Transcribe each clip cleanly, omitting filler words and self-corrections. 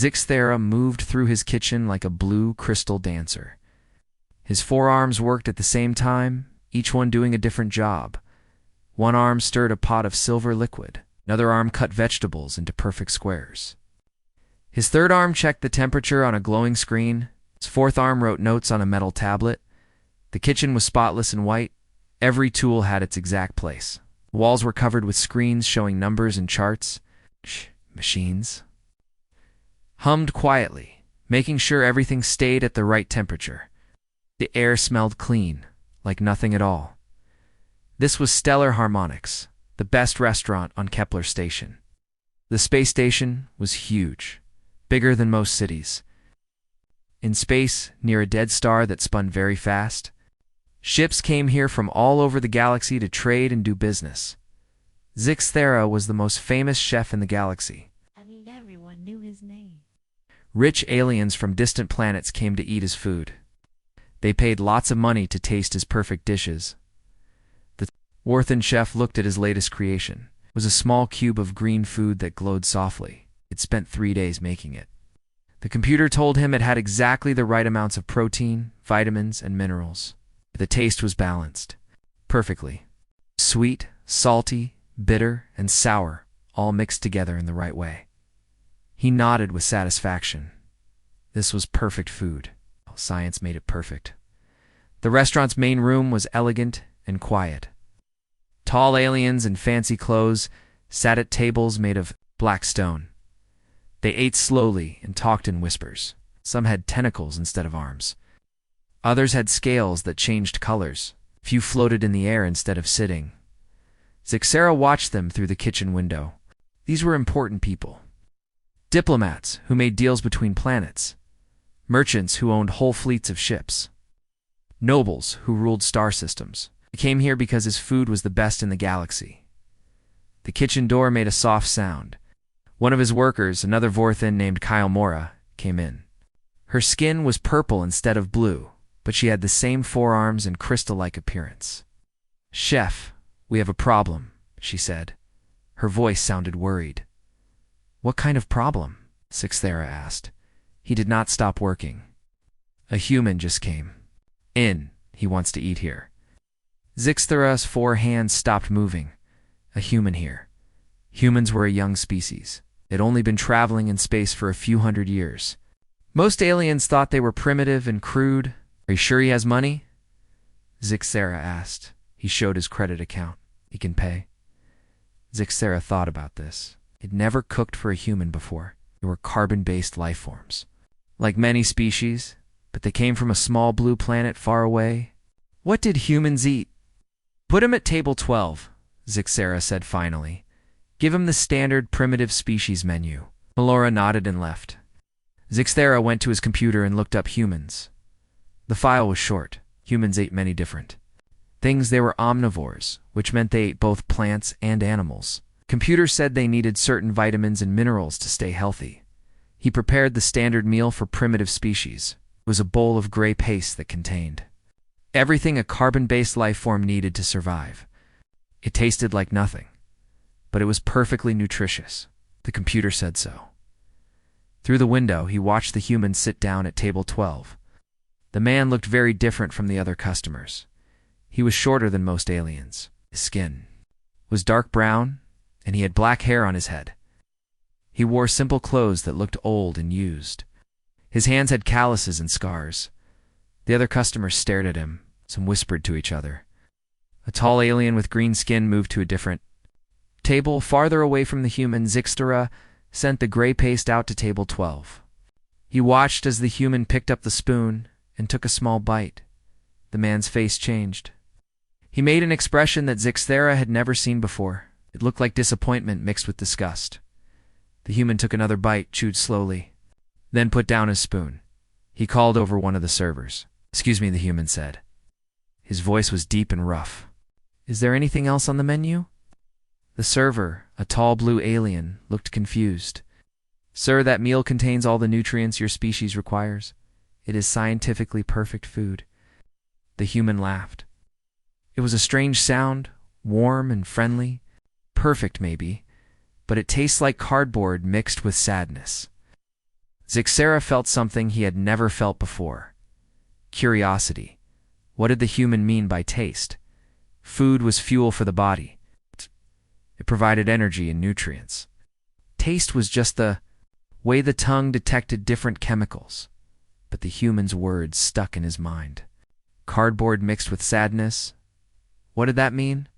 Zixthera moved through his kitchen like a blue crystal dancer. His forearms worked at the same time, each one doing a different job. One arm stirred a pot of silver liquid. Another arm cut vegetables into perfect squares. His third arm checked the temperature on a glowing screen. His fourth arm wrote notes on a metal tablet. The kitchen was spotless and white. Every tool had its exact place. The walls were covered with screens showing numbers and charts. Machines hummed quietly, making sure everything stayed at the right temperature. The air smelled clean, like nothing at all. This was Stellar Harmonics, the best restaurant on Kepler Station. The space station was huge, bigger than most cities. In space, near a dead star that spun very fast, ships came here from all over the galaxy to trade and do business. Zixthera was the most famous chef in the galaxy. And everyone knew his name. Rich aliens from distant planets came to eat his food. They paid lots of money to taste his perfect dishes. The Warthen chef looked at his latest creation. It was a small cube of green food that glowed softly. He'd spent 3 days making it. The computer told him it had exactly the right amounts of protein, vitamins, and minerals. The taste was balanced. Perfectly. Sweet, salty, bitter, and sour, all mixed together in the right way. He nodded with satisfaction. This was perfect food. Science made it perfect. The restaurant's main room was elegant and quiet. Tall aliens in fancy clothes sat at tables made of black stone. They ate slowly and talked in whispers. Some had tentacles instead of arms. Others had scales that changed colors. Few floated in the air instead of sitting. Zixthera watched them through the kitchen window. These were important people. Diplomats who made deals between planets. Merchants who owned whole fleets of ships. Nobles who ruled star systems. He came here because his food was the best in the galaxy. The kitchen door made a soft sound. One of his workers, another Vorthen named Kyle Mora, came in. Her skin was purple instead of blue, but she had the same forearms and crystal-like appearance. "Chef, we have a problem," she said. Her voice sounded worried. "What kind of problem?" Zixthera asked. He did not stop working. "A human just came in. He wants to eat here." Zixthera's 4 hands stopped moving. A human here. Humans were a young species. They'd only been traveling in space for a few hundred years. Most aliens thought they were primitive and crude. "Are you sure he has money?" Zixthera asked. He showed his credit account. "He can pay." Zixthera thought about this. He'd never cooked for a human before. They were carbon-based life forms. Like many species, but they came from a small blue planet far away. What did humans eat? "Put him at table 12, Zixthera said finally. "Give him the standard primitive species menu." Melora nodded and left. Zixthera went to his computer and looked up humans. The file was short. Humans ate many different things. They were omnivores, which meant they ate both plants and animals. Computer said they needed certain vitamins and minerals to stay healthy. He prepared the standard meal for primitive species. It was a bowl of gray paste that contained everything a carbon-based life form needed to survive. It tasted like nothing, but it was perfectly nutritious. The computer said so. Through the window, he watched the humans sit down at table 12. The man looked very different from the other customers. He was shorter than most aliens. His skin was dark brown, and he had black hair on his head. He wore simple clothes that looked old and used. His hands had calluses and scars. The other customers stared at him. Some whispered to each other. A tall alien with green skin moved to a different table farther away from the human. Zixthera sent the gray paste out to table 12. He watched as the human picked up the spoon and took a small bite. The man's face changed. He made an expression that Zixthera had never seen before. It looked like disappointment mixed with disgust. The human took another bite, chewed slowly, then put down his spoon. He called over one of the servers. "Excuse me," the human said. His voice was deep and rough. "Is there anything else on the menu?" The server, a tall blue alien, looked confused. "Sir, that meal contains all the nutrients your species requires. It is scientifically perfect food." The human laughed. It was a strange sound, warm and friendly. Perfect, maybe, but it tastes like cardboard mixed with sadness. Zixera felt something he had never felt before. Curiosity. What did the human mean by taste? Food was fuel for the body. It provided energy and nutrients. Taste was just the way the tongue detected different chemicals. But the human's words stuck in his mind. Cardboard mixed with sadness. What did that mean?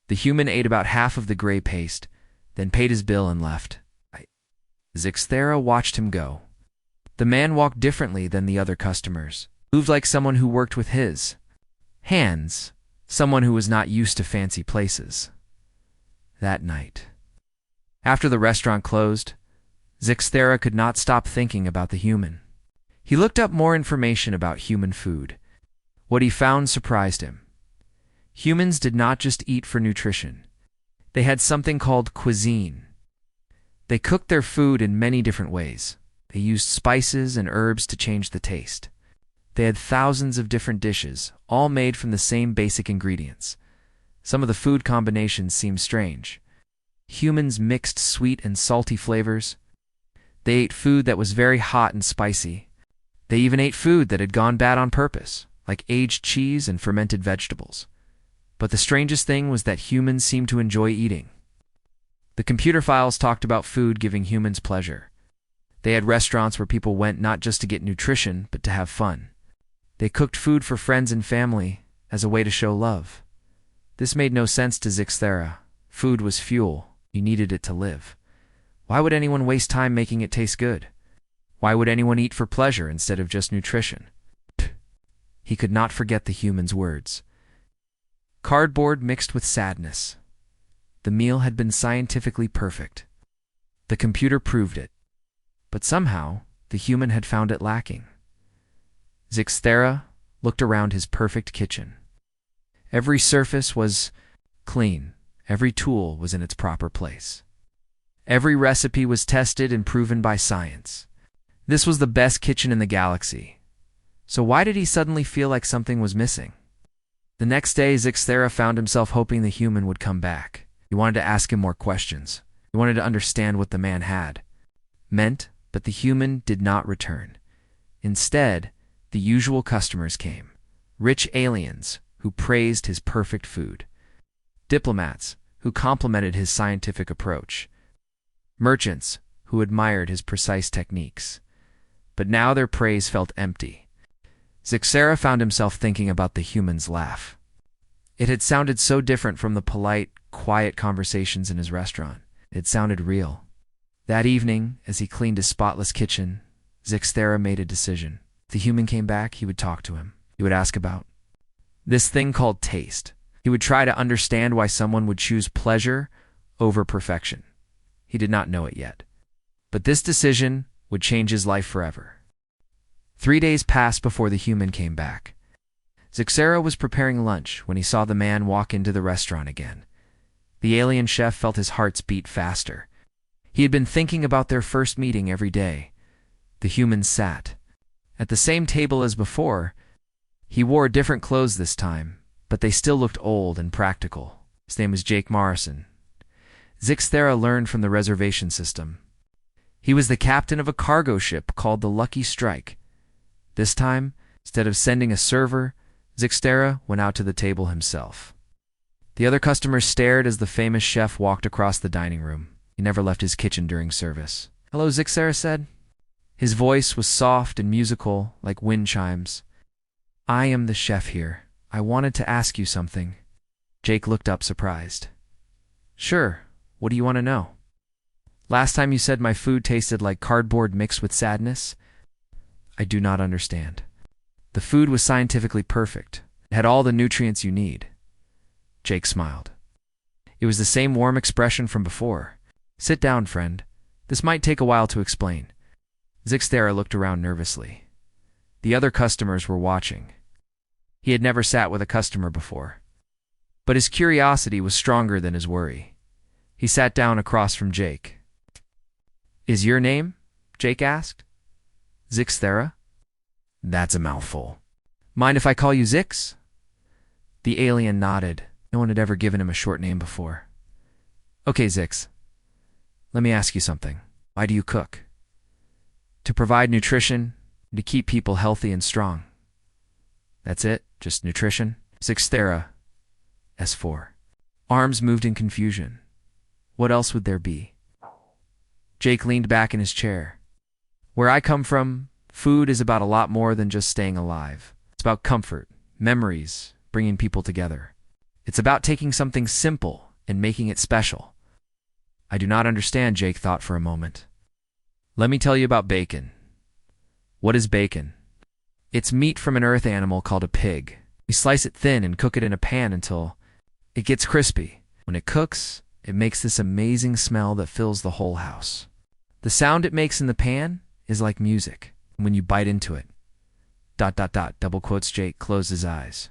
The human ate about half of the gray paste, then paid his bill and left. Zixera watched him go. The man walked differently than the other customers. Moved like someone who worked with his hands, someone who was not used to fancy places. That night, after the restaurant closed, Zixera could not stop thinking about the human. He looked up more information about human food. What he found surprised him. Humans did not just eat for nutrition. They had something called cuisine. They cooked their food in many different ways. They used spices and herbs to change the taste. They had thousands of different dishes, all made from the same basic ingredients. Some of the food combinations seemed strange. Humans mixed sweet and salty flavors. They ate food that was very hot and spicy. They even ate food that had gone bad on purpose, like aged cheese and fermented vegetables. But the strangest thing was that humans seemed to enjoy eating. The computer files talked about food giving humans pleasure. They had restaurants where people went not just to get nutrition, but to have fun. They cooked food for friends and family as a way to show love. This made no sense to Zixera. Food was fuel. You needed it to live. Why would anyone waste time making it taste good? Why would anyone eat for pleasure instead of just nutrition? He could not forget the human's words. Cardboard mixed with sadness. The meal had been scientifically perfect. The computer proved it. But somehow, the human had found it lacking. Zixera looked around his perfect kitchen. Every surface was clean. Every tool was in its proper place. Every recipe was tested and proven by science. This was the best kitchen in the galaxy. So why did he suddenly feel like something was missing? The next day, Zixera found himself hoping the human would come back. He wanted to ask him more questions. He wanted to understand what the man had meant, but the human did not return. Instead, the usual customers came. Rich aliens who praised his perfect food. Diplomats who complimented his scientific approach. Merchants who admired his precise techniques. But now their praise felt empty. Zixera found himself thinking about the human's laugh. It had sounded so different from the polite, quiet conversations in his restaurant. It sounded real. That evening, as he cleaned his spotless kitchen, Zixera made a decision. If the human came back, he would talk to him. He would ask about this thing called taste. He would try to understand why someone would choose pleasure over perfection. He did not know it yet. But this decision would change his life forever. 3 days passed before the human came back. Zixera was preparing lunch when he saw the man walk into the restaurant again. The alien chef felt his heart beat faster. He had been thinking about their first meeting every day. The human sat at the same table as before. He wore different clothes this time, but they still looked old and practical. His name was Jake Morrison. Zixera learned from the reservation system. He was the captain of a cargo ship called the Lucky Strike. This time, instead of sending a server, Zixera went out to the table himself. The other customers stared as the famous chef walked across the dining room. He never left his kitchen during service. "Hello," Zixera said. His voice was soft and musical, like wind chimes. "I am the chef here. I wanted to ask you something." Jake looked up surprised. "Sure. What do you want to know?" "Last time you said my food tasted like cardboard mixed with sadness." "I do not understand." "The food was scientifically perfect. It had all the nutrients you need." Jake smiled. It was the same warm expression from before. "Sit down, friend. This might take a while to explain." Zixera looked around nervously. The other customers were watching. He had never sat with a customer before. But his curiosity was stronger than his worry. He sat down across from Jake. "Is your name?" Jake asked. "Zixera?" "That's a mouthful." "Mind if I call you Zix?" The alien nodded. No one had ever given him a short name before. "Okay, Zix. Let me ask you something. Why do you cook?" "To to provide nutrition, and to keep people healthy and strong. That's it? Just nutrition? Zixthera, S4. Arms moved in confusion. What else would there be? Jake leaned back in his chair. Where I come from, food is about a lot more than just staying alive. It's about comfort, memories, bringing people together. It's about taking something simple and making it special. I do not understand, Jake thought for a moment. Let me tell you about bacon. What is bacon? It's meat from an earth animal called a pig. We slice it thin and cook it in a pan until it gets crispy. When it cooks, it makes this amazing smell that fills the whole house. The sound it makes in the pan is like music when you bite into it. ... double quotes. Jake closed his eyes.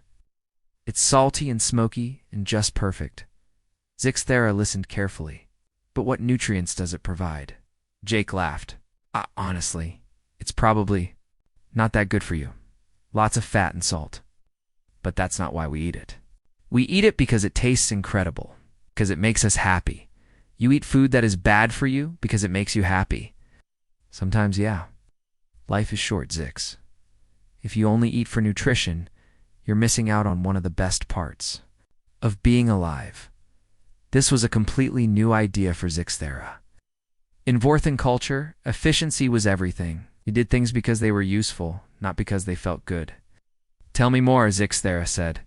It's salty and smoky and just perfect. Zixthera listened carefully. But what nutrients does it provide? Jake laughed. Honestly, it's probably not that good for you. Lots of fat and salt. But that's not why we eat it. We eat it because it tastes incredible, because it makes us happy. You eat food that is bad for you because it makes you happy. Sometimes, yeah. Life is short, Zix. If you only eat for nutrition, you're missing out on one of the best parts of being alive. This was a completely new idea for Zixthera. In Vorthan culture, efficiency was everything. You did things because they were useful, not because they felt good. Tell me more, Zixthera said.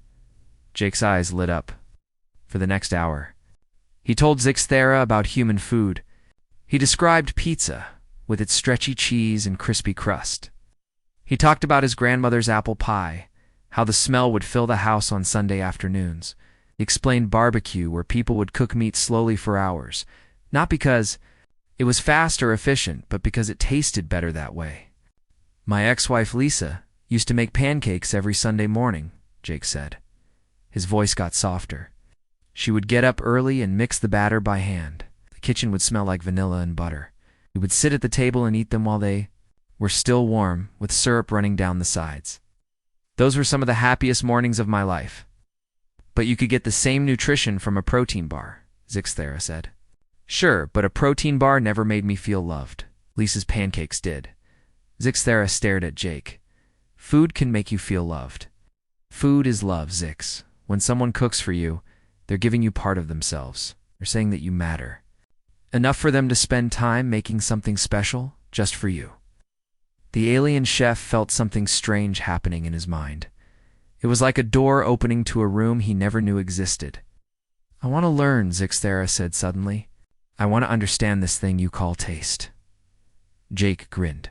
Jake's eyes lit up. For the next hour, he told Zixthera about human food. He described pizza, with its stretchy cheese and crispy crust. He talked about his grandmother's apple pie, how the smell would fill the house on Sunday afternoons. He explained barbecue, where people would cook meat slowly for hours, not because it was fast or efficient, but because it tasted better that way. My ex-wife Lisa used to make pancakes every Sunday morning, Jake said. His voice got softer. She would get up early and mix the batter by hand. The kitchen would smell like vanilla and butter. We would sit at the table and eat them while they were still warm, with syrup running down the sides. Those were some of the happiest mornings of my life. But you could get the same nutrition from a protein bar, Zixthera said. Sure, but a protein bar never made me feel loved. Lisa's pancakes did. Zixthera stared at Jake. Food can make you feel loved. Food is love, Zix. When someone cooks for you, they're giving you part of themselves. They're saying that you matter. Enough for them to spend time making something special just for you. The alien chef felt something strange happening in his mind. It was like a door opening to a room he never knew existed. I want to learn, Zixthera said suddenly. I want to understand this thing you call taste. Jake grinned.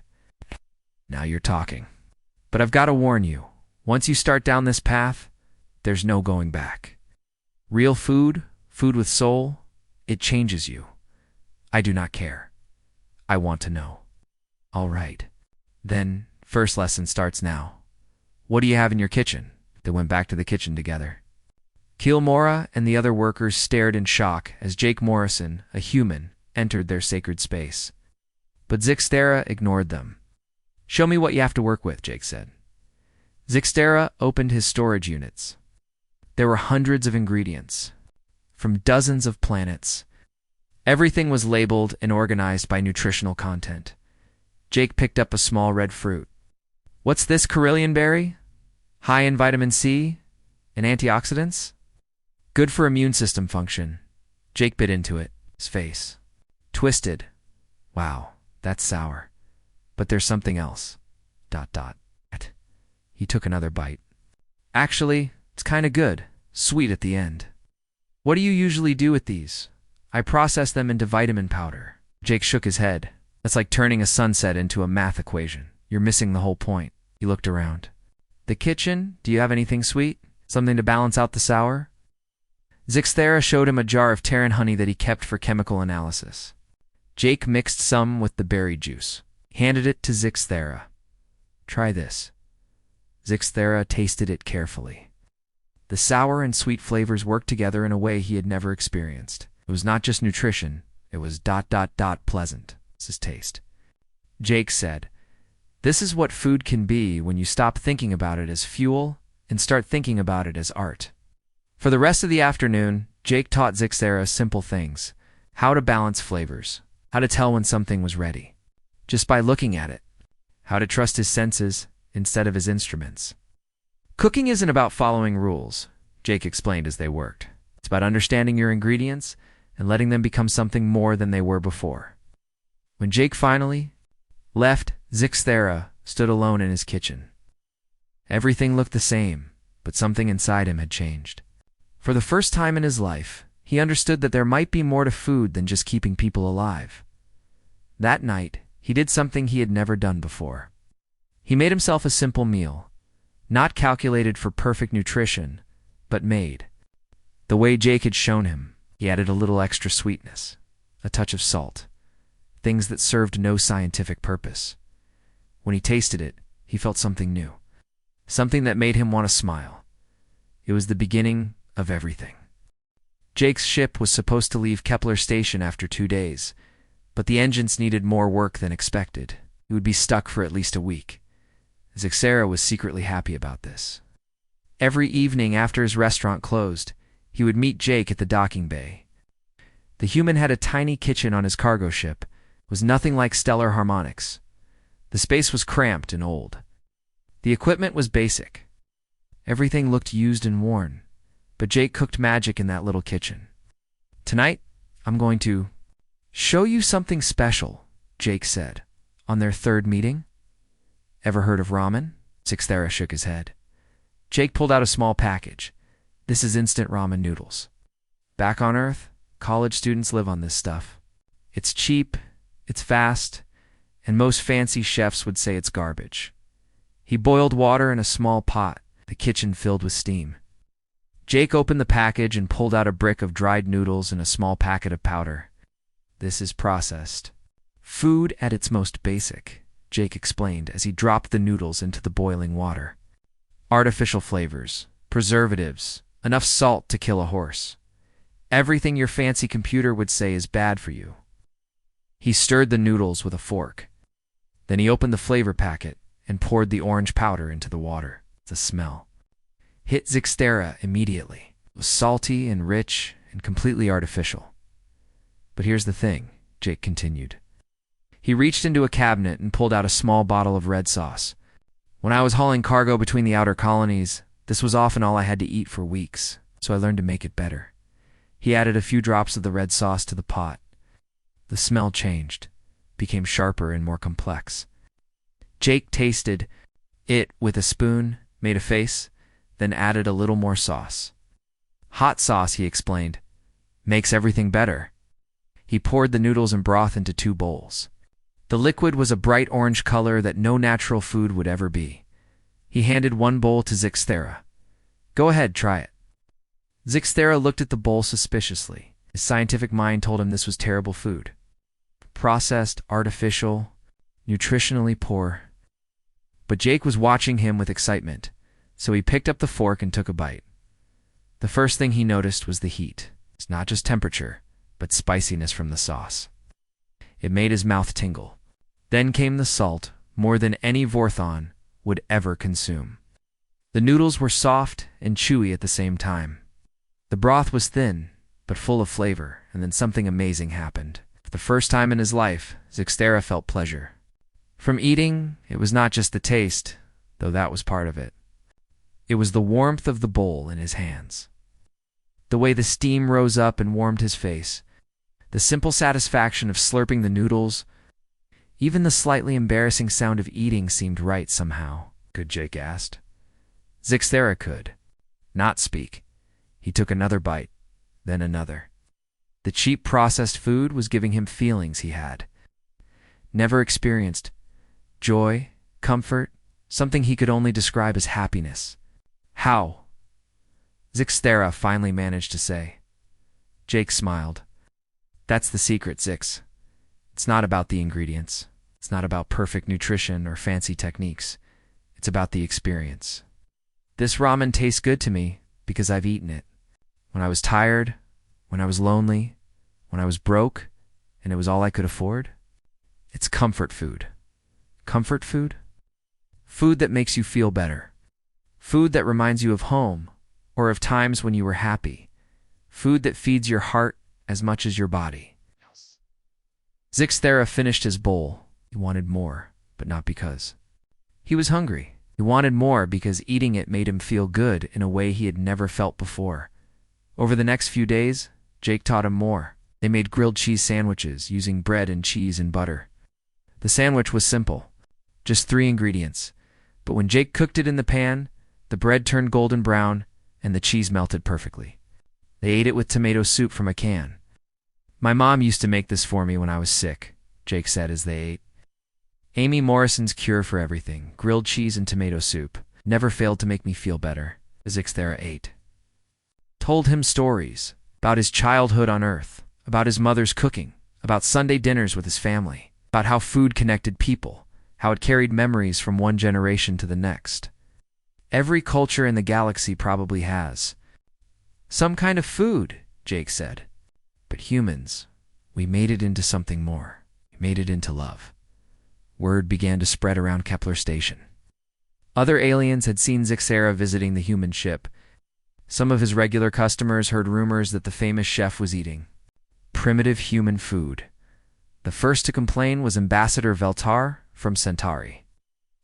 Now you're talking. But I've got to warn you, once you start down this path, there's no going back. Real food, food with soul, it changes you. I do not care. I want to know. All right. Then, first lesson starts now. What do you have in your kitchen? They went back to the kitchen together. Keelmora and the other workers stared in shock as Jake Morrison, a human, entered their sacred space. But Zixthera ignored them. Show me what you have to work with, Jake said. Zixthera opened his storage units. There were hundreds of ingredients, from dozens of planets. Everything was labeled and organized by nutritional content. Jake picked up a small red fruit. What's this, Carillion berry? High in vitamin C and antioxidants? Good for immune system function. Jake bit into it, his face twisted. Wow, that's sour. But there's something else. ... He took another bite. Actually, it's kind of good, sweet at the end. What do you usually do with these? I process them into vitamin powder. Jake shook his head. That's like turning a sunset into a math equation. You're missing the whole point. He looked around. The kitchen? Do you have anything sweet? Something to balance out the sour? Zixthera showed him a jar of Terran honey that he kept for chemical analysis. Jake mixed some with the berry juice. He handed it to Zixthera. Try this. Zixthera tasted it carefully. The sour and sweet flavors worked together in a way he had never experienced. It was not just nutrition, it was ... pleasant. This is taste. Jake said, this is what food can be when you stop thinking about it as fuel and start thinking about it as art. For the rest of the afternoon, Jake taught Zixthera simple things. How to balance flavors. How to tell when something was ready. Just by looking at it. how to trust his senses instead of his instruments. Cooking isn't about following rules, Jake explained as they worked. It's about understanding your ingredients and letting them become something more than they were before. When Jake finally left, Zixthera stood alone in his kitchen. Everything looked the same, but something inside him had changed. For the first time in his life, he understood that there might be more to food than just keeping people alive. That night, he did something he had never done before. He made himself a simple meal, not calculated for perfect nutrition, but made the way Jake had shown him. He added a little extra sweetness, a touch of salt, things that served no scientific purpose. When he tasted it, he felt something new, something that made him want to smile. It was the beginning of everything. Jake's ship was supposed to leave Kepler Station after 2 days, but the engines needed more work than expected. He would be stuck for at least a week. Zixthera was secretly happy about this. Every evening after his restaurant closed, he would meet Jake at the docking bay. The human had a tiny kitchen on his cargo ship. It was nothing like Stellar Harmonics. The space was cramped and old. The equipment was basic. Everything looked used and worn, but Jake cooked magic in that little kitchen. "Tonight, I'm going to show you something special," Jake said, on their third meeting. "Ever heard of ramen?" Zixthera shook his head. Jake pulled out a small package. "This is instant ramen noodles. Back on Earth, college students live on this stuff. It's cheap, it's fast, and most fancy chefs would say it's garbage." He boiled water in a small pot, the kitchen filled with steam. Jake opened the package and pulled out a brick of dried noodles and a small packet of powder. "This is processed food at its most basic," Jake explained as he dropped the noodles into the boiling water. "Artificial flavors, preservatives, enough salt to kill a horse. Everything your fancy computer would say is bad for you." He stirred the noodles with a fork. Then he opened the flavor packet and poured the orange powder into the water. The smell hit Zixthera immediately. It was salty and rich and completely artificial. "But here's the thing," Jake continued. He reached into a cabinet and pulled out a small bottle of red sauce. "When I was hauling cargo between the outer colonies, this was often all I had to eat for weeks, so I learned to make it better." He added a few drops of the red sauce to the pot. The smell changed, became sharper and more complex. Jake tasted it with a spoon, made a face, then added a little more sauce. "Hot sauce," he explained, "makes everything better." He poured the noodles and broth into 2 bowls. The liquid was a bright orange color that no natural food would ever be. He handed 1 bowl to Zixthera. "Go ahead, try it." Zixthera looked at the bowl suspiciously. His scientific mind told him this was terrible food. Processed, artificial, nutritionally poor. But Jake was watching him with excitement, so he picked up the fork and took a bite. The first thing he noticed was the heat. It's not just temperature, but spiciness from the sauce. It made his mouth tingle. Then came the salt, more than any Vorthon would ever consume. The noodles were soft and chewy at the same time. The broth was thin, but full of flavor, and then something amazing happened. For the first time in his life, Zixthera felt pleasure. From eating, it was not just the taste, though that was part of it. It was the warmth of the bowl in his hands. The way the steam rose up and warmed his face. The simple satisfaction of slurping the noodles. Even the slightly embarrassing sound of eating seemed right somehow. Could Jake asked. Zixthera could not speak. He took another bite, then another. The cheap processed food was giving him feelings he had never experienced. Joy, comfort, something he could only describe as happiness. "How?" Zixthera finally managed to say. Jake smiled. "That's the secret, Zix. It's not about the ingredients. It's not about perfect nutrition or fancy techniques. It's about the experience. This ramen tastes good to me because I've eaten it. When I was tired, when I was lonely, when I was broke, and it was all I could afford. It's comfort food. Comfort food? Food that makes you feel better. Food that reminds you of home or of times when you were happy. Food that feeds your heart as much as your body." Zixthera finished his bowl. He wanted more. but not because he was hungry. He wanted more because eating it made him feel good in a way he had never felt before. Over the next few days, Jake taught him more. They made grilled cheese sandwiches using bread and cheese and butter. The sandwich was simple, just 3 ingredients. But when Jake cooked it in the pan, the bread turned golden brown and the cheese melted perfectly. They ate it with tomato soup from a can. "My mom used to make this for me when I was sick," Jake said as they ate. Amy Morrison's cure for everything, grilled cheese and tomato soup, never failed to make me feel better. Zixthera ate. Told him stories about his childhood on Earth, about his mother's cooking, about Sunday dinners with his family, about how food connected people, how it carried memories from one generation to the next. "Every culture in the galaxy probably has some kind of food," Jake said. "But humans, we made it into something more. We made it into love." Word began to spread around Kepler Station. Other aliens had seen Zixthera visiting the human ship. Some of his regular customers heard rumors that the famous chef was eating primitive human food. The first to complain was Ambassador Veltar from Centauri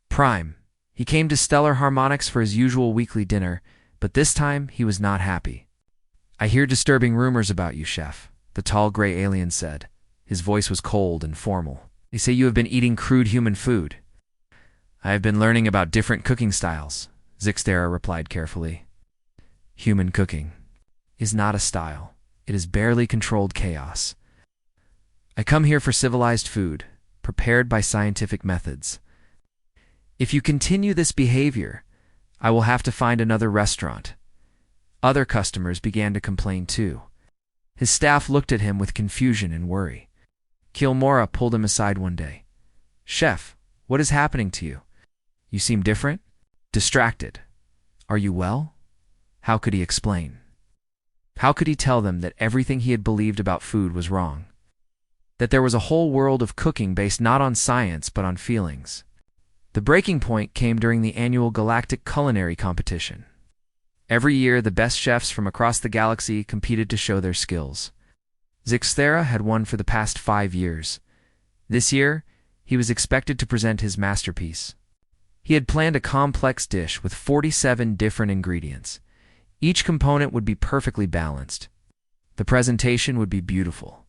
Prime. He came to Stellar Harmonics for his usual weekly dinner, but this time he was not happy. "I hear disturbing rumors about you, Chef," the tall gray alien said. His voice was cold and formal. "They say you have been eating crude human food." "I have been learning about different cooking styles," Zixthera replied carefully. "Human cooking is not a style. It is barely controlled chaos. I come here for civilized food, prepared by scientific methods. If you continue this behavior, I will have to find another restaurant." Other customers began to complain too. His staff looked at him with confusion and worry. Kilmora pulled him aside one day. "Chef, what is happening to you? You seem different? Distracted. Are you well?" How could he explain? How could he tell them that everything he had believed about food was wrong? That there was a whole world of cooking based not on science but on feelings? The breaking point came during the annual Galactic Culinary Competition. Every year, the best chefs from across the galaxy competed to show their skills. Zixthera had won for the past 5 years. This year, he was expected to present his masterpiece. He had planned a complex dish with 47 different ingredients. Each component would be perfectly balanced. The presentation would be beautiful.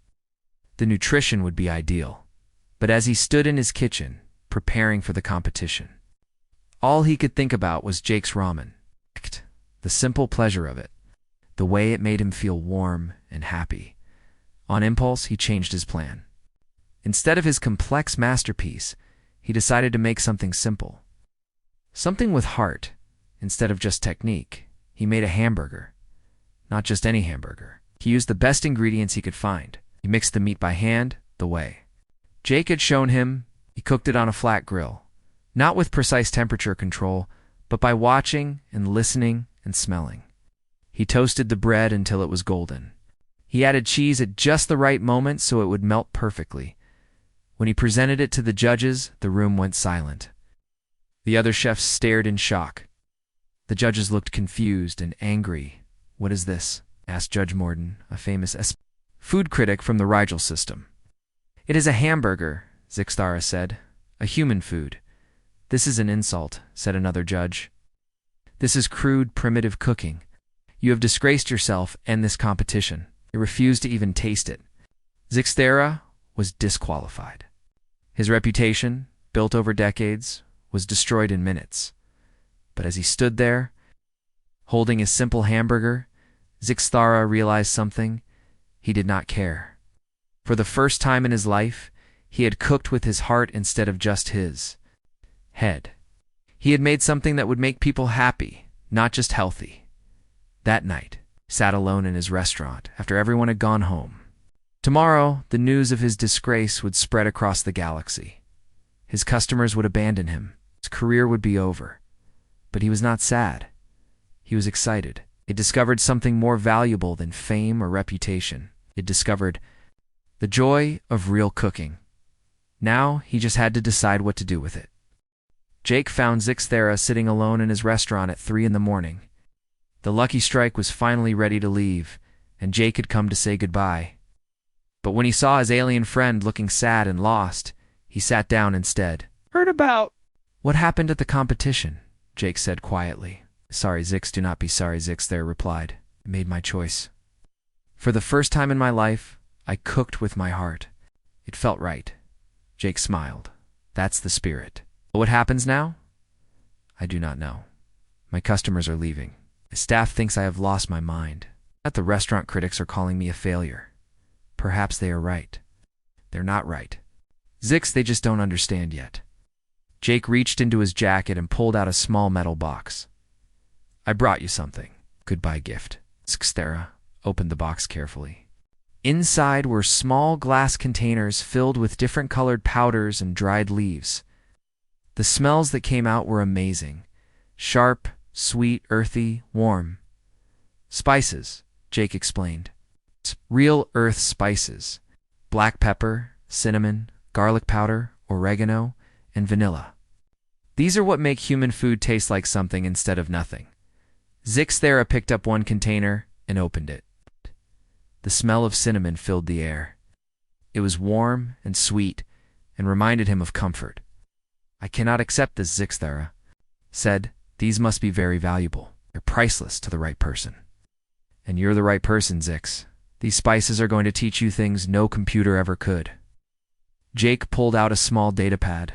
The nutrition would be ideal. But as he stood in his kitchen, preparing for the competition, all he could think about was Jake's ramen. The simple pleasure of it, the way it made him feel warm and happy. On impulse, he changed his plan. Instead of his complex masterpiece, he decided to make something simple. Something with heart, instead of just technique. He made a hamburger. Not just any hamburger. He used the best ingredients he could find. He mixed the meat by hand, the way Jake had shown him. He cooked it on a flat grill, not with precise temperature control, but by watching and listening and smelling. He toasted the bread until it was golden. He added cheese at just the right moment so it would melt perfectly. When he presented it to the judges, the room went silent. The other chefs stared in shock. The judges looked confused and angry. "What is this?" asked Judge Morden, a famous food critic from the Rigel system. "It is a hamburger," Zixthera said. "A human food." "This is an insult," said another judge. "This is crude, primitive cooking. You have disgraced yourself and this competition." He refused to even taste it. Zixthera was disqualified. His reputation, built over decades, was destroyed in minutes. But as he stood there, holding his simple hamburger, Zixthera realized something. He did not care. For the first time in his life, he had cooked with his heart instead of just his head. He had made something that would make people happy, not just healthy. That night, he sat alone in his restaurant after everyone had gone home. Tomorrow, the news of his disgrace would spread across the galaxy. His customers would abandon him. His career would be over. But he was not sad. He was excited. He discovered something more valuable than fame or reputation. He discovered the joy of real cooking. Now he just had to decide what to do with it. Jake found Zixthera sitting alone in his restaurant at 3 in the morning. The Lucky Strike was finally ready to leave, and Jake had come to say goodbye. But when he saw his alien friend looking sad and lost, he sat down instead. Heard about. What happened at the competition? Jake said quietly. Sorry, Zix, do not be sorry, Zix there replied. I made my choice. For the first time in my life, I cooked with my heart. It felt right. Jake smiled. That's the spirit. What happens now? I do not know. My customers are leaving. The staff thinks I have lost my mind. At the restaurant, critics are calling me a failure. Perhaps they are right. They're not right. Zix, they just don't understand yet. Jake reached into his jacket and pulled out a small metal box. I brought you something. Goodbye gift. Zixthera opened the box carefully. Inside were small glass containers filled with different colored powders and dried leaves. The smells that came out were amazing. Sharp, sweet, earthy, warm. Spices, Jake explained. Real earth spices. Black pepper, cinnamon, garlic powder, oregano, and vanilla. These are what make human food taste like something instead of nothing. Zixthera picked up one container and opened it. The smell of cinnamon filled the air. It was warm and sweet and reminded him of comfort. I cannot accept this, Zixthera said. These must be very valuable. They're priceless to the right person. And you're the right person, Zix. These spices are going to teach you things no computer ever could. Jake pulled out a small datapad.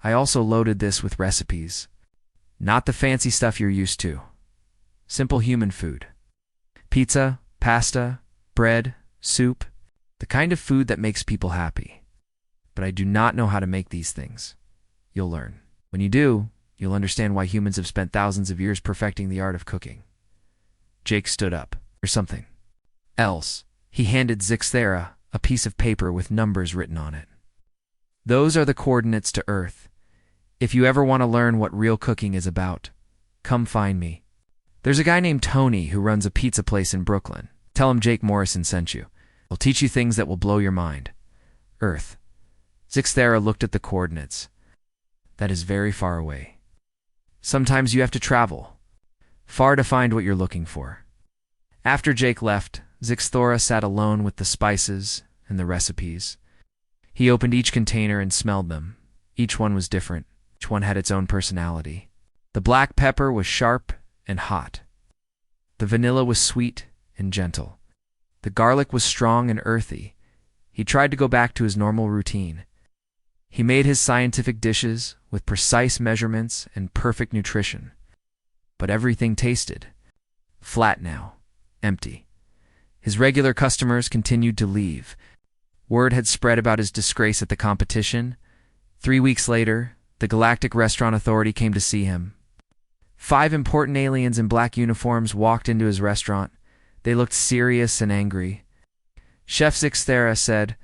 I also loaded this with recipes. Not the fancy stuff you're used to. Simple human food. Pizza, pasta, bread, soup. The kind of food that makes people happy. But I do not know how to make these things. You'll learn. When you do, you'll understand why humans have spent thousands of years perfecting the art of cooking. Jake stood up. Or something else. He handed Zixthera a piece of paper with numbers written on it. Those are the coordinates to Earth. If you ever want to learn what real cooking is about, come find me. There's a guy named Tony who runs a pizza place in Brooklyn. Tell him Jake Morrison sent you. He'll teach you things that will blow your mind. Earth. Zixthera looked at the coordinates. That is very far away. Sometimes you have to travel far to find what you're looking for. After Jake left, Zixthera sat alone with the spices and the recipes. He opened each container and smelled them. Each one was different. Each one had its own personality. The black pepper was sharp and hot. The vanilla was sweet and gentle. The garlic was strong and earthy. He tried to go back to his normal routine. He made his scientific dishes with precise measurements and perfect nutrition. But everything tasted flat now, empty. His regular customers continued to leave. Word had spread about his disgrace at the competition. 3 weeks later, the Galactic Restaurant Authority came to see him. 5 important aliens in black uniforms walked into his restaurant. They looked serious and angry. Chef Zixthera said,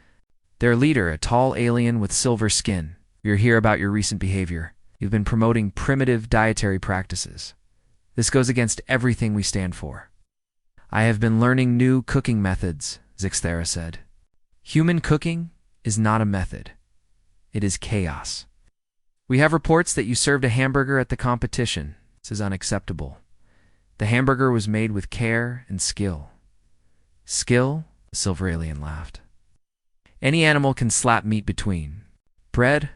"Their leader, a tall alien with silver skin. You're here about your recent behavior. You've been promoting primitive dietary practices. This goes against everything we stand for." "I have been learning new cooking methods," Zixthera said. "Human cooking is not a method. It is chaos. We have reports that you served a hamburger at the competition. This is unacceptable. The hamburger was made with care and skill." "Skill?" the silver alien laughed. "Any animal can slap meat between. Bread,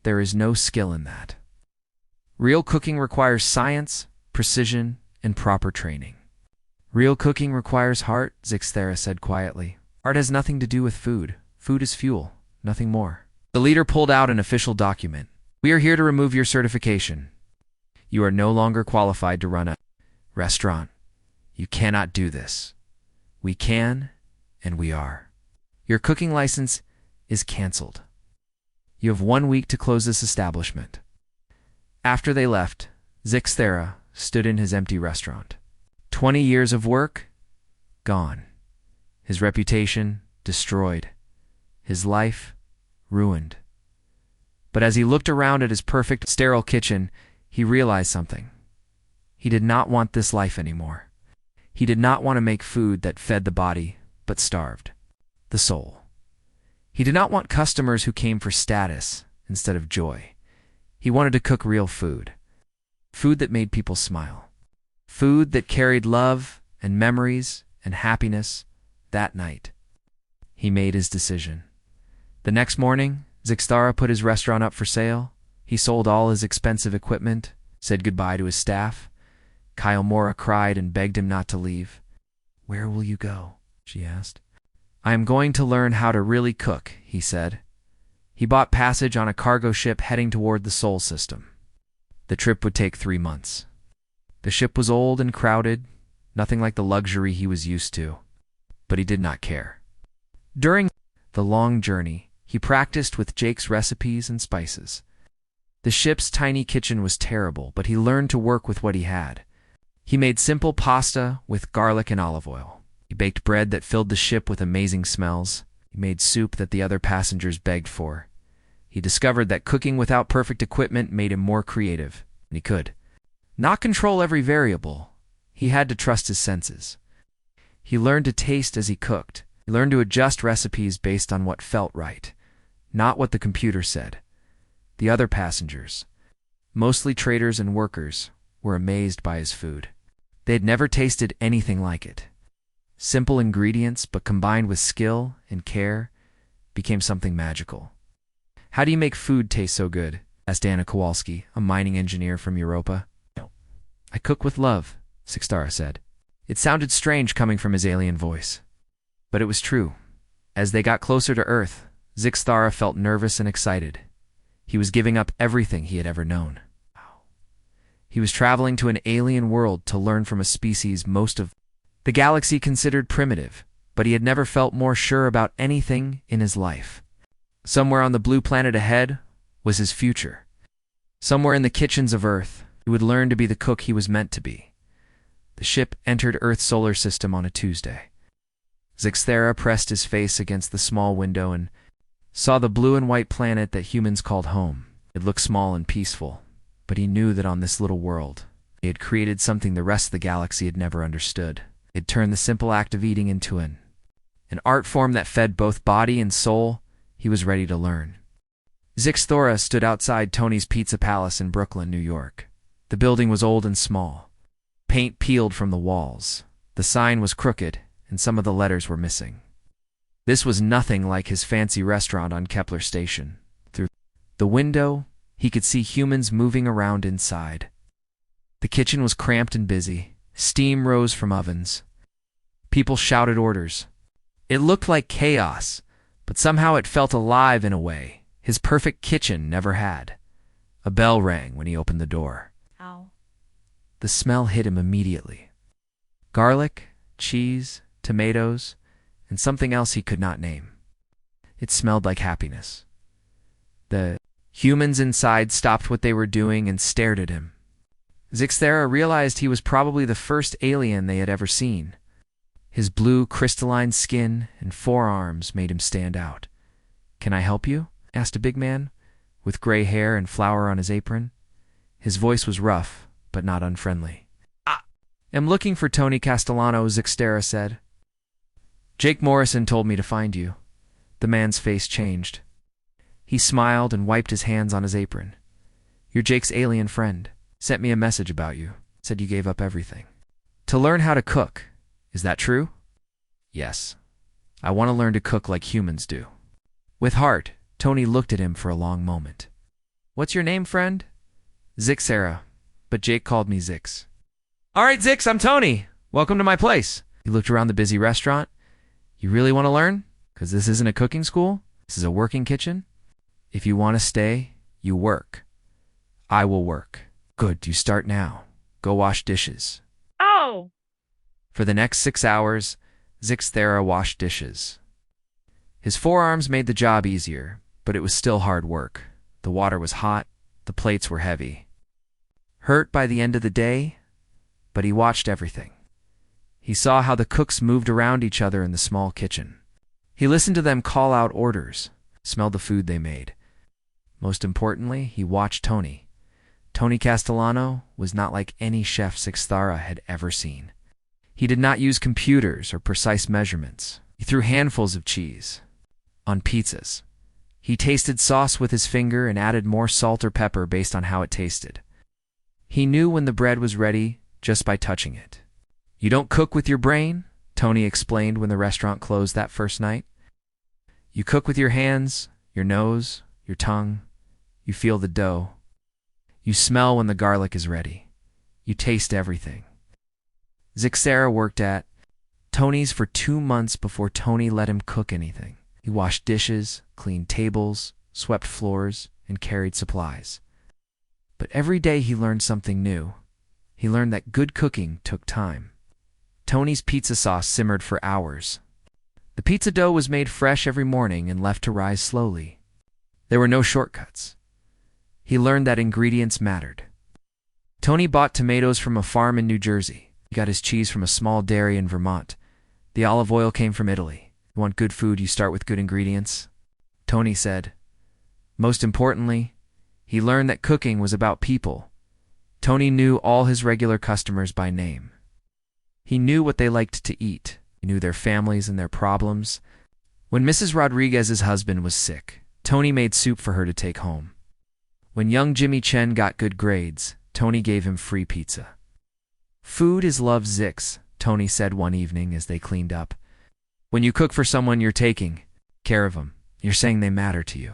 there is no skill in that. Real cooking requires science, precision, and proper training." "Real cooking requires heart," Zixthera said quietly. "Art has nothing to do with food. Food is fuel, nothing more." The leader pulled out an official document. "We are here to remove your certification. You are no longer qualified to run a restaurant. You cannot do this. We can, and we are. Your cooking license is canceled. You have 1 week to close this establishment." After they left, Zixthera stood in his empty restaurant. 20 years of work, gone. His reputation, destroyed. His life, ruined. But as he looked around at his perfect, sterile kitchen, he realized something. He did not want this life anymore. He did not want to make food that fed the body, but starved the soul. He did not want customers who came for status instead of joy. He wanted to cook real food. Food that made people smile. Food that carried love and memories and happiness that night. He made his decision. The next morning, Zixthera put his restaurant up for sale. He sold all his expensive equipment, said goodbye to his staff. Kyle cried and begged him not to leave. "Where will you go?" she asked. "I am going to learn how to really cook," he said. He bought passage on a cargo ship heading toward the Sol system. The trip would take 3 months. The ship was old and crowded, nothing like the luxury he was used to, but he did not care. During the long journey, he practiced with Jake's recipes and spices. The ship's tiny kitchen was terrible, but he learned to work with what he had. He made simple pasta with garlic and olive oil. He baked bread that filled the ship with amazing smells. He made soup that the other passengers begged for. He discovered that cooking without perfect equipment made him more creative, and he could not control every variable. He had to trust his senses. He learned to taste as he cooked. He learned to adjust recipes based on what felt right, not what the computer said. The other passengers, mostly traders and workers, were amazed by his food. They had never tasted anything like it. Simple ingredients, but combined with skill and care, became something magical. "How do you make food taste so good?" asked Anna Kowalski, a mining engineer from Europa. "I cook with love," Sixtara said. It sounded strange coming from his alien voice, but it was true. As they got closer to Earth, Sixtara felt nervous and excited. He was giving up everything he had ever known. He was traveling to an alien world to learn from a species most of the galaxy considered primitive, but he had never felt more sure about anything in his life. Somewhere on the blue planet ahead was his future. Somewhere in the kitchens of Earth, he would learn to be the cook he was meant to be. The ship entered Earth's solar system on a Tuesday. Zixthera pressed his face against the small window and saw the blue and white planet that humans called home. It looked small and peaceful, but he knew that on this little world, he had created something the rest of the galaxy had never understood. It had turned the simple act of eating into an art form that fed both body and soul. He was ready to learn. Zixthora stood outside Tony's Pizza Palace in Brooklyn, New York. The building was old and small. Paint peeled from the walls. The sign was crooked, and some of the letters were missing. This was nothing like his fancy restaurant on Kepler Station. Through the window, he could see humans moving around inside. The kitchen was cramped and busy. Steam rose from ovens. People shouted orders. It looked like chaos, but somehow it felt alive in a way his perfect kitchen never had. A bell rang when he opened the door. Ow. The smell hit him immediately. Garlic, cheese, tomatoes, and something else he could not name. It smelled like happiness. The humans inside stopped what they were doing and stared at him. Zixthera realized he was probably the first alien they had ever seen. His blue, crystalline skin and forearms made him stand out. "Can I help you?" asked a big man, with gray hair and flour on his apron. His voice was rough, but not unfriendly. "I am looking for Tony Castellano," Zixthera said. "Jake Morrison told me to find you." The man's face changed. He smiled and wiped his hands on his apron. "You're Jake's alien friend. Sent me a message about you. Said you gave up everything to learn how to cook. Is that true?" "Yes. I want to learn to cook like humans do." With heart, Tony looked at him for a long moment. "What's your name, friend?" "Zixthera, but Jake called me Zix." "All right, Zix, I'm Tony. Welcome to my place." He looked around the busy restaurant. "You really want to learn? Because this isn't a cooking school. This is a working kitchen. If you want to stay, you work. I will work." "Good, you start now. Go wash dishes." Oh! For the next 6 hours, Zixthera washed dishes. His forearms made the job easier, but it was still hard work. The water was hot, the plates were heavy. Hurt by the end of the day, but he watched everything. He saw how the cooks moved around each other in the small kitchen. He listened to them call out orders, smelled the food they made. Most importantly, he watched Tony. Tony Castellano was not like any chef Zixthera had ever seen. He did not use computers or precise measurements. He threw handfuls of cheese on pizzas. He tasted sauce with his finger and added more salt or pepper based on how it tasted. He knew when the bread was ready just by touching it. "You don't cook with your brain," Tony explained when the restaurant closed that first night. "You cook with your hands, your nose, your tongue. You feel the dough, You smell when the garlic is ready. You taste everything. Zixera worked at Tony's for 2 months before Tony let him cook anything. He washed dishes, cleaned tables, swept floors, and carried supplies. But every day he learned something new. He learned that good cooking took time. Tony's pizza sauce simmered for hours. The pizza dough was made fresh every morning and left to rise slowly. There were no shortcuts. He learned that ingredients mattered. Tony bought tomatoes from a farm in New Jersey. He got his cheese from a small dairy in Vermont. The olive oil came from Italy. You want good food, you start with good ingredients, Tony said. Most importantly, he learned that cooking was about people. Tony knew all his regular customers by name. He knew what they liked to eat. He knew their families and their problems. When Mrs. Rodriguez's husband was sick, Tony made soup for her to take home. When young Jimmy Chen got good grades, Tony gave him free pizza. Food is love, Zix, Tony said one evening as they cleaned up. When you cook for someone, you're taking care of them. You're saying they matter to you.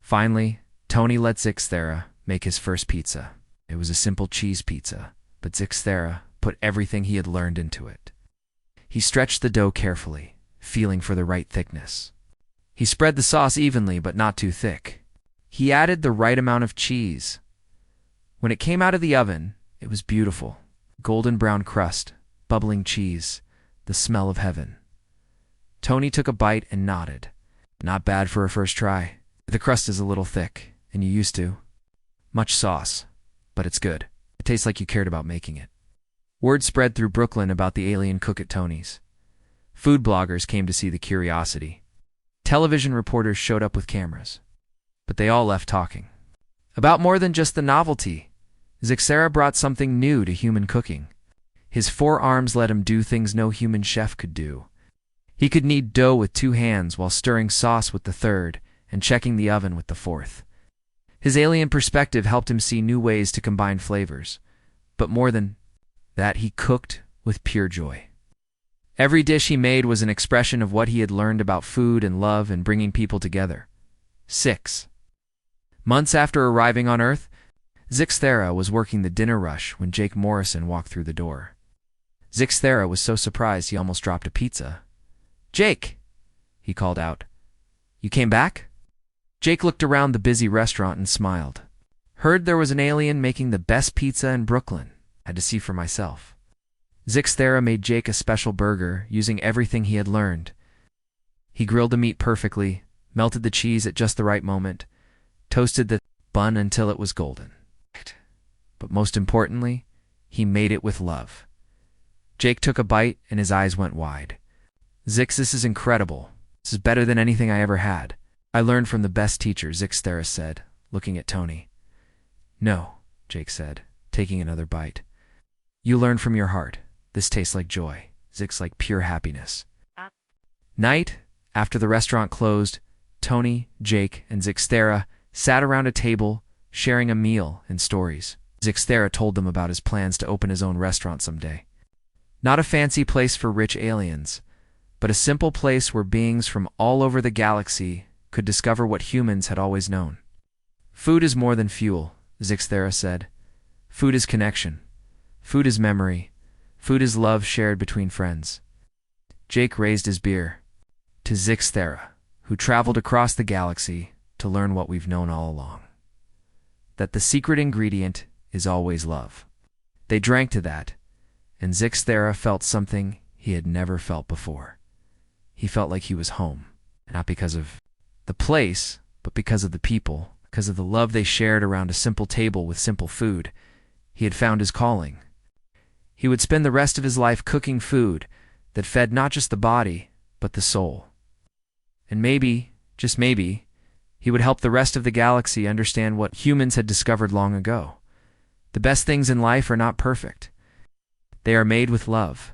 Finally, Tony let Zixera make his first pizza. It was a simple cheese pizza, but Zixera put everything he had learned into it. He stretched the dough carefully, feeling for the right thickness. He spread the sauce evenly, but not too thick. He added the right amount of cheese. When it came out of the oven, it was beautiful. Golden brown crust, bubbling cheese, the smell of heaven. Tony took a bite and nodded. Not bad for a first try. The crust is a little thick, and you used to. Much sauce, but it's good. It tastes like you cared about making it. Word spread through Brooklyn about the alien cook at Tony's. Food bloggers came to see the curiosity. Television reporters showed up with cameras. But they all left talking. About more than just the novelty, Zixera brought something new to human cooking. His 4 arms let him do things no human chef could do. He could knead dough with 2 hands while stirring sauce with the 3rd and checking the oven with the 4th. His alien perspective helped him see new ways to combine flavors. But more than that, he cooked with pure joy. Every dish he made was an expression of what he had learned about food and love and bringing people together. 6 months after arriving on Earth, Zixera was working the dinner rush when Jake Morrison walked through the door. Zixera was so surprised he almost dropped a pizza. "Jake!" he called out. "You came back?" Jake looked around the busy restaurant and smiled. "Heard there was an alien making the best pizza in Brooklyn. Had to see for myself." Zixera made Jake a special burger using everything he had learned. He grilled the meat perfectly, melted the cheese at just the right moment, toasted the bun until it was golden. But most importantly, he made it with love. Jake took a bite and his eyes went wide. "Zix, this is incredible. This is better than anything I ever had. I learned from the best teacher," Zixera said, looking at Tony. "No," Jake said, taking another bite. "You learned from your heart. This tastes like joy. Zix, like pure happiness." Night, after the restaurant closed, Tony, Jake, and Zixera sat around a table, sharing a meal and stories. Zixera told them about his plans to open his own restaurant someday. Not a fancy place for rich aliens, but a simple place where beings from all over the galaxy could discover what humans had always known. "Food is more than fuel," Zixera said. "Food is connection. Food is memory. Food is love shared between friends." Jake raised his beer. "To Zixera, who traveled across the galaxy to learn what we've known all along. That the secret ingredient is always love." They drank to that, and Zixera felt something he had never felt before. He felt like he was home, not because of the place, but because of the people, because of the love they shared around a simple table with simple food. He had found his calling. He would spend the rest of his life cooking food that fed not just the body, but the soul. And maybe, just maybe, he would help the rest of the galaxy understand what humans had discovered long ago. The best things in life are not perfect. They are made with love.